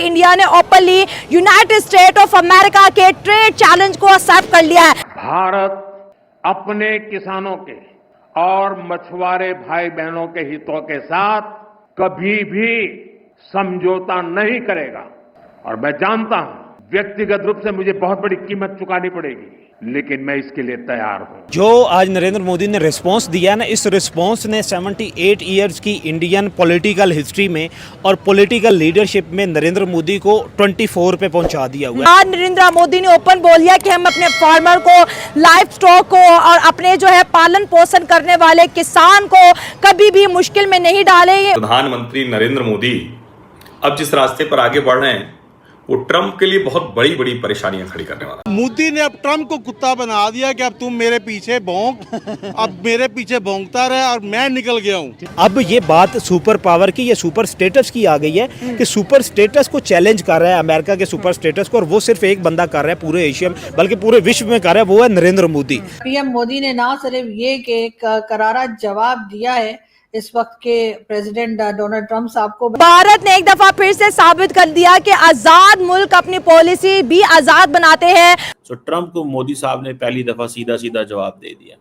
India ने openly United state of America के trade challenge को एक्सेप्ट कर लिया है। भारत अपने किसानों के और मछुआरे भाई बहनों के हितों के साथ कभी भी समझौता नहीं करेगा और मैं जानता हूं व्यक्तिगत रूप से मुझे बहुत बड़ी कीमत चुकानी पड़ेगी, लेकिन मैं इसके लिए तैयार हूं। जो आज नरेंद्र मोदी ने रिस्पांस दिया ना, इस रिस्पांस ने 78 इयर्स की इंडियन पॉलिटिकल हिस्ट्री में और पॉलिटिकल लीडरशिप में नरेंद्र मोदी को 24 पे पहुंचा दिया हुआ है। आज नरेंद्र मोदी ने ओपन बोल दिया कि हम अपने फार्मर को, लाइफ स्टॉक को और अपने जो है पालन पोषण करने वाले किसान को कभी भी मुश्किल में नहीं डालेंगे। प्रधानमंत्री नरेंद्र मोदी अब जिस रास्ते पर आगे बढ़ रहे हैं वो ट्रंप के लिए बहुत बड़ी बड़ी परेशानियां खड़ी करने वाला है। मोदी ने अब ट्रंप को कुत्ता बना दिया कि अब तुम मेरे पीछे भौंक, अब मेरे पीछे भौंकता रहे और मैं निकल गया हूँ। अब ये बात सुपर पावर की या सुपर स्टेटस की आ गई है कि सुपर स्टेटस को चैलेंज कर रहा है अमेरिका के सुपर स्टेटस को, और वो सिर्फ एक बंदा कर रहा है पूरे एशिया में, बल्कि पूरे विश्व में कर रहा है, वो है नरेंद्र मोदी। पीएम मोदी ने ना सिर्फ ये कि एक करारा जवाब दिया है इस वक्त के प्रेसिडेंट डोनाल्ड ट्रंप साहब को, भारत ने एक दफा फिर से साबित कर दिया कि आजाद मुल्क अपनी पॉलिसी भी आजाद बनाते हैं। तो ट्रंप को मोदी साहब ने पहली दफा सीधा सीधा जवाब दे दिया।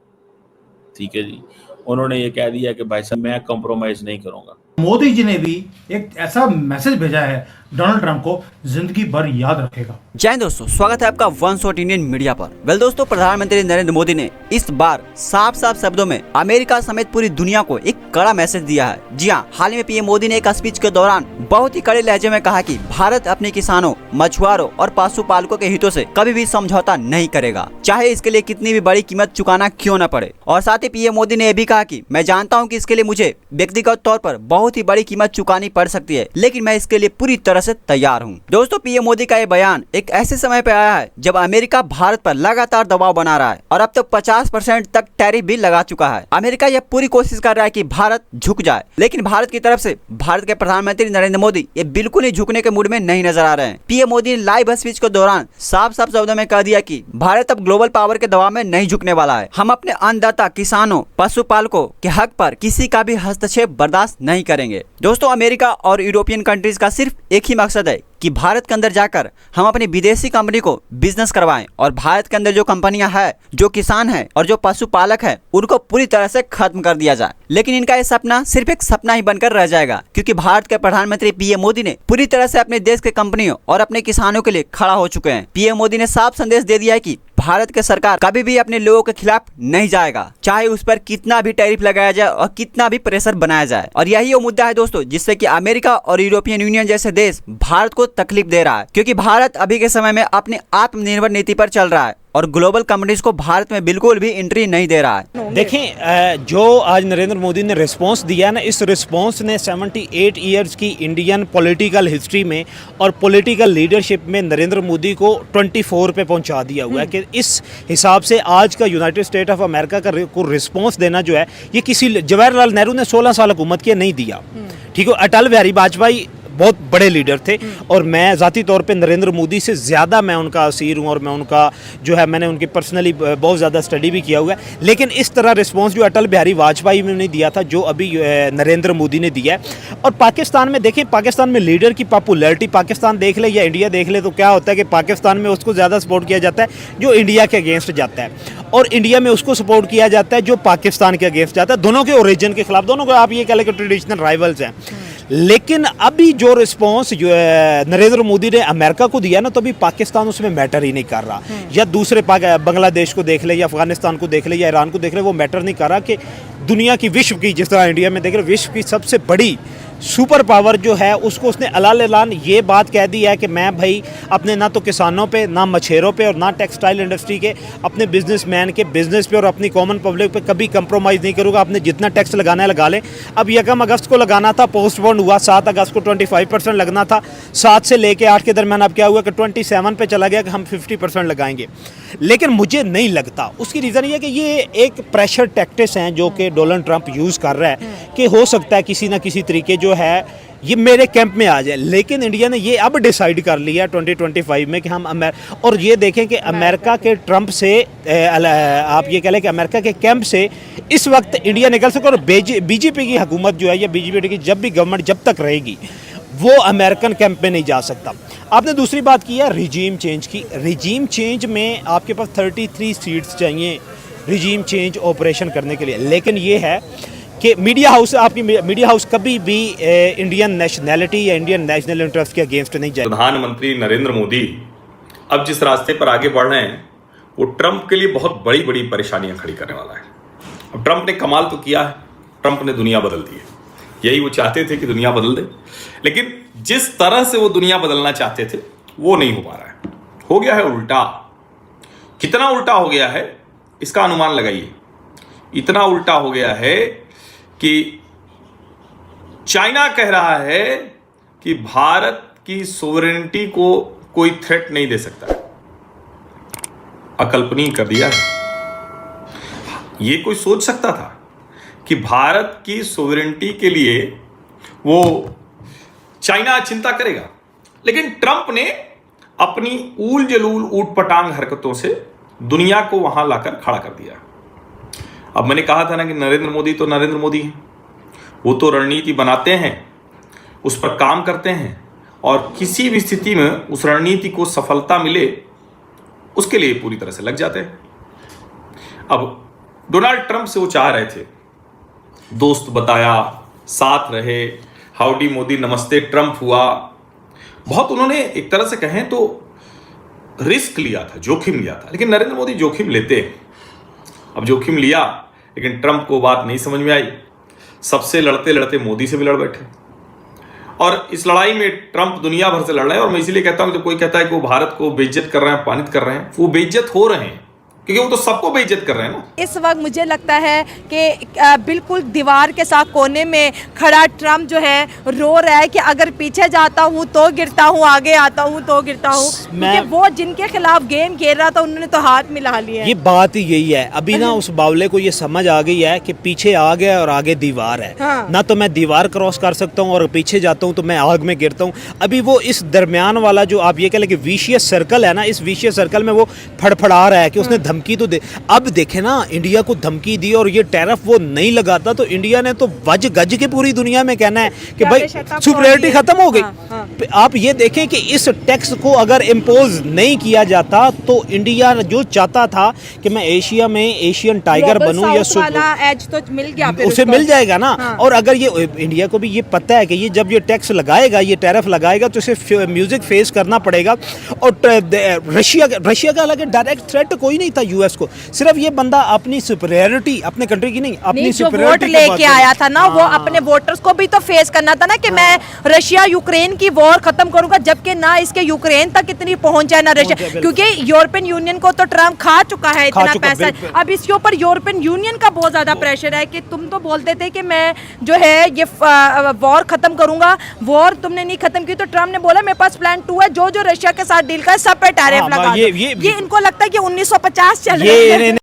ठीक है जी, उन्होंने ये कह दिया कि भाई साहब मैं कॉम्प्रोमाइज नहीं करूंगा। मोदी जी ने भी एक ऐसा मैसेज भेजा है डोनाल्ड ट्रंप को, जिंदगी भर याद रखेगा। जय दोस्तों, स्वागत है आपका वन शॉट इंडियन मीडिया पर। वेल दोस्तों, प्रधानमंत्री नरेंद्र मोदी ने इस बार साफ साफ शब्दों में अमेरिका समेत पूरी दुनिया को एक कड़ा मैसेज दिया है। जी हाँ, हाल ही में पीएम मोदी ने एक स्पीच के दौरान बहुत ही कड़े लहजे में कहा कि भारत अपने किसानों, मछुआरों और पशुपालकों के हितों से कभी भी समझौता नहीं करेगा, चाहे इसके लिए कितनी भी बड़ी कीमत चुकाना क्यों न पड़े। और साथ ही पीएम मोदी ने यह भी कहा कि मैं जानता हूँ कि इसके लिए मुझे व्यक्तिगत तौर पर बहुत ही बड़ी कीमत चुकानी पड़ सकती है, लेकिन मैं इसके लिए पूरी तरह से तैयार हूँ। दोस्तों, पीएम मोदी का ये बयान एक ऐसे समय पे आया है जब अमेरिका भारत पर लगातार दबाव बना रहा है और अब तक 50% तक टैरिफ भी लगा चुका है। अमेरिका यह पूरी कोशिश कर रहा है कि भारत झुक जाए, लेकिन भारत की तरफ से भारत के प्रधानमंत्री नरेंद्र मोदी ये बिल्कुल ही झुकने के मूड में नहीं नजर आ रहे हैं। पीएम मोदी ने लाइव स्पीच के दौरान साफ साफ शब्दों में कह दिया कि भारत अब ग्लोबल पावर के दबाव में नहीं झुकने वाला है। हम अपने अन्नदाता, किसानों, पशुपालकों के हक पर किसी का भी हस्तक्षेप बर्दाश्त नहीं करेंगे। दोस्तों, अमेरिका और यूरोपियन कंट्रीज का सिर्फ एक ही मकसद है कि भारत के अंदर जाकर हम अपनी विदेशी कंपनी को बिजनेस करवाएं और भारत के अंदर जो कंपनियां हैं, जो किसान हैं और जो पशुपालक हैं, उनको पूरी तरह से खत्म कर दिया जाए। लेकिन इनका ये सपना सिर्फ एक सपना ही बनकर रह जाएगा, क्योंकि भारत के प्रधानमंत्री पीएम मोदी ने पूरी तरह से अपने देश के कंपनियों और अपने किसानों के लिए खड़ा हो चुके हैं। पीएम मोदी ने साफ संदेश दे दिया है कि भारत के सरकार कभी भी अपने लोगों के खिलाफ नहीं जाएगा, चाहे उस पर कितना भी टैरिफ लगाया जाए और कितना भी प्रेशर बनाया जाए। और यही वो मुद्दा है दोस्तों, जिससे कि अमेरिका और यूरोपियन यूनियन जैसे देश भारत को तकलीफ दे रहा है, क्योंकि भारत अभी के समय में अपनी आत्मनिर्भर नीति पर चल रहा है और ग्लोबल कंपनीज को भारत में बिल्कुल भी एंट्री नहीं दे रहा है। देखें, जो आज नरेंद्र मोदी ने रिस्पांस दिया ना, इस रिस्पांस ने 78 इयर्स की इंडियन पॉलिटिकल हिस्ट्री में और पॉलिटिकल लीडरशिप में नरेंद्र मोदी को 24 पे पहुंचा दिया हुआ है। कि इस हिसाब से आज का यूनाइटेड स्टेट ऑफ अमेरिका का को रिस्पांस देना जो है, ये किसी जवाहरलाल नेहरू ने 16 साल हुकूमत किया नहीं दिया। ठीक है, अटल बिहारी वाजपेयी बहुत बड़े लीडर थे और मैं ज़ाती तौर पे नरेंद्र मोदी से ज़्यादा मैं उनका असीर हूँ और मैं उनका जो है, मैंने उनकी पर्सनली बहुत ज़्यादा स्टडी भी किया हुआ है। लेकिन इस तरह रिस्पांस जो अटल बिहारी वाजपेयी ने दिया था, जो अभी नरेंद्र मोदी ने दिया है। और पाकिस्तान में देखें, पाकिस्तान में लीडर की पॉपुलैरिटी, पाकिस्तान देख ले या इंडिया देख ले, तो क्या होता है कि पाकिस्तान में उसको ज़्यादा सपोर्ट किया जाता है जो इंडिया के अगेंस्ट जाता है, और इंडिया में उसको सपोर्ट किया जाता है जो पाकिस्तान के अगेंस्ट जाता है। दोनों के ओरिजिन के खिलाफ, दोनों को आप ये कह लें कि ट्रेडिशनल राइवल्स हैं। लेकिन अभी जो रिस्पांस जो नरेंद्र मोदी ने अमेरिका को दिया ना, तो अभी पाकिस्तान उसमें मैटर ही नहीं कर रहा, या दूसरे बांग्लादेश को देख ले या अफगानिस्तान को देख ले या ईरान को देख ले, वो मैटर नहीं कर रहा कि दुनिया की, विश्व की, जिस तरह इंडिया में देख रहे, विश्व की सबसे बड़ी सुपर पावर जो है, उसको उसने अलान ये बात कह दी है कि मैं भाई अपने ना तो किसानों पे, ना मछेरों पे और ना टेक्सटाइल इंडस्ट्री के, अपने बिजनेसमैन के बिजनेस पे और अपनी कॉमन पब्लिक पे कभी कंप्रोमाइज़ नहीं करूँगा। आपने जितना टैक्स लगाना है लगा लें। अब 1 अगस्त को लगाना था, पोस्टपोन हुआ, 7 अगस्त को 25% लगना था, 7 से लेके 8 के दरमियान अब क्या हुआ कि 27 पे चला गया कि हम 50% लगाएंगे। लेकिन मुझे नहीं लगता, उसकी रीज़न ये है कि ये एक प्रेशर टैक्टिक्स हैं जो कि डोनाल्ड ट्रंप यूज़ कर रहा है कि हो सकता है किसी ना किसी तरीके जो है ये मेरे कैंप में आ जाए। लेकिन इंडिया ने ये अब डिसाइड कर लिया 2025 में कि हम और ये देखें कि अमेरिका के ट्रंप से आप ये कह लें कि अमेरिका के कैंप से इस वक्त इंडिया निकल सके, और बीजेपी की हुकूमत जो है, या बीजेपी की जब भी गवर्नमेंट जब तक रहेगी, वो अमेरिकन कैंप में नहीं जा सकता। आपने दूसरी बात की है रिजीम चेंज की। रिजीम चेंज में आपके पास 33 सीट्स चाहिए रिजीम चेंज ऑपरेशन करने के लिए, लेकिन ये है कि मीडिया हाउस, आपकी मीडिया हाउस कभी भी इंडियन नेशनैलिटी या इंडियन नेशनल इंटरेस्ट के अगेंस्ट नहीं जाए। प्रधानमंत्री नरेंद्र मोदी अब जिस रास्ते पर आगे बढ़ रहे हैं वो ट्रंप के लिए बहुत बड़ी बड़ी परेशानियां खड़ी करने वाला है। अब ट्रंप ने कमाल तो किया है, ट्रंप ने दुनिया बदल दी है। यही वो चाहते थे कि दुनिया बदल दे, लेकिन जिस तरह से वो दुनिया बदलना चाहते थे वो नहीं हो पा रहा है। हो गया है उल्टा। कितना उल्टा हो गया है इसका अनुमान लगाइए। इतना उल्टा हो गया है कि चाइना कह रहा है कि भारत की सोवरेनिटी को कोई थ्रेट नहीं दे सकता। अकल्पनीय कर दिया है। ये कोई सोच सकता था कि भारत की सोवरेनिटी के लिए वो चाइना चिंता करेगा? लेकिन ट्रंप ने अपनी ऊल जलूल ऊटपटांग हरकतों से दुनिया को वहां लाकर खड़ा कर दिया। अब मैंने कहा था ना कि नरेंद्र मोदी तो नरेंद्र मोदी है, वो तो रणनीति बनाते हैं, उस पर काम करते हैं और किसी भी स्थिति में उस रणनीति को सफलता मिले उसके लिए पूरी तरह से लग जाते हैं। अब डोनाल्ड ट्रंप से वो चाह रहे थे, दोस्त बताया, साथ रहे, हाउडी मोदी नमस्ते ट्रंप हुआ, बहुत उन्होंने एक तरह से कहें तो रिस्क लिया था, जोखिम लिया था। लेकिन नरेंद्र मोदी जोखिम लेते हैं। अब जोखिम लिया लेकिन ट्रंप को बात नहीं समझ में आई, सबसे लड़ते लड़ते मोदी से भी लड़ बैठे। और इस लड़ाई में ट्रंप दुनिया भर से लड़ रहे हैं। और मैं इसीलिए कहता हूं जब कोई कहता है कि वो भारत को बेइज्जत कर रहे हैं, अपमानित कर रहे हैं, वो बेइज्जत हो रहे हैं क्योंकि वो तो सबको बेइज्जत कर रहे हैं ना। इस वक्त मुझे लगता है कि बिल्कुल दीवार के साथ कोने में खड़ा ट्रम्प जो है रो रहा है कि अगर पीछे जाता हूँ तो गिरता हूँ, आगे आता हूँ तो गिरता हूँ। क्योंकि वो जिनके खिलाफ गेम खेल रहा था उन्होंने तो हाथ मिला लिया। ये बात ही यही है। अभी ना उस बावले को ये समझ आ गई है कि पीछे आग है और आगे दीवार है। हाँ। ना तो मैं दीवार क्रॉस कर सकता हूँ और पीछे जाता हूँ तो मैं आग में गिरता हूँ। अभी वो इस दरमियान वाला जो आप ये कह लें कि विशियस सर्कल है ना, इस विशियस सर्कल में वो फड़फड़ा रहा है कि उसने धमकी तो दे। अब देखे ना, इंडिया को धमकी दी और ये टैरिफ वो नहीं लगाता तो इंडिया ने तो वज गज के पूरी दुनिया में कहना है कि भाई सुपरियरिटी खत्म हो गई। आप ये देखें कि इस टैक्स को अगर इम्पोज नहीं किया जाता तो इंडिया जो चाहता था कि मैं एशिया में एशियन टाइगर बनूं या एज तो मिल गया, उसे मिल जाएगा ना। और अगर ये इंडिया को भी ये पता है कि ये जब ये टैक्स लगाएगा, ये टैरिफ लगाएगा तो इसे म्यूजिक फेस करना पड़ेगा। और रशिया का हालांकि डायरेक्ट थ्रेट कोई नहीं था यूएस को, सिर्फ ये बंदा अपनी सुपरियरिटी, अपने कंट्री की नहीं, अपनी सुपरियरिटी वोट लेके आया था ना, वो अपने वोटर्स को भी तो फेस करना था ना कि मैं रशिया यूक्रेन की वॉर खत्म करूंगा, जबकि ना इसके यूक्रेन तक इतनी पहुंच है ना रशिया, क्योंकि यूरोपियन यूनियन को तो ट्रम्प खा चुका है इतना पैसा। अब इसके ऊपर यूरोपियन यूनियन का बहुत ज्यादा प्रेशर है कि तुम तो बोलते थे कि मैं जो है ये वॉर खत्म करूंगा, वॉर तुमने नहीं खत्म की, तो ट्रम्प ने बोला मेरे पास प्लान 2 है, जो रशिया के साथ डील का सब पे टैरिफ लगा दो। ये इनको लगता है कि 1950 चल रही है।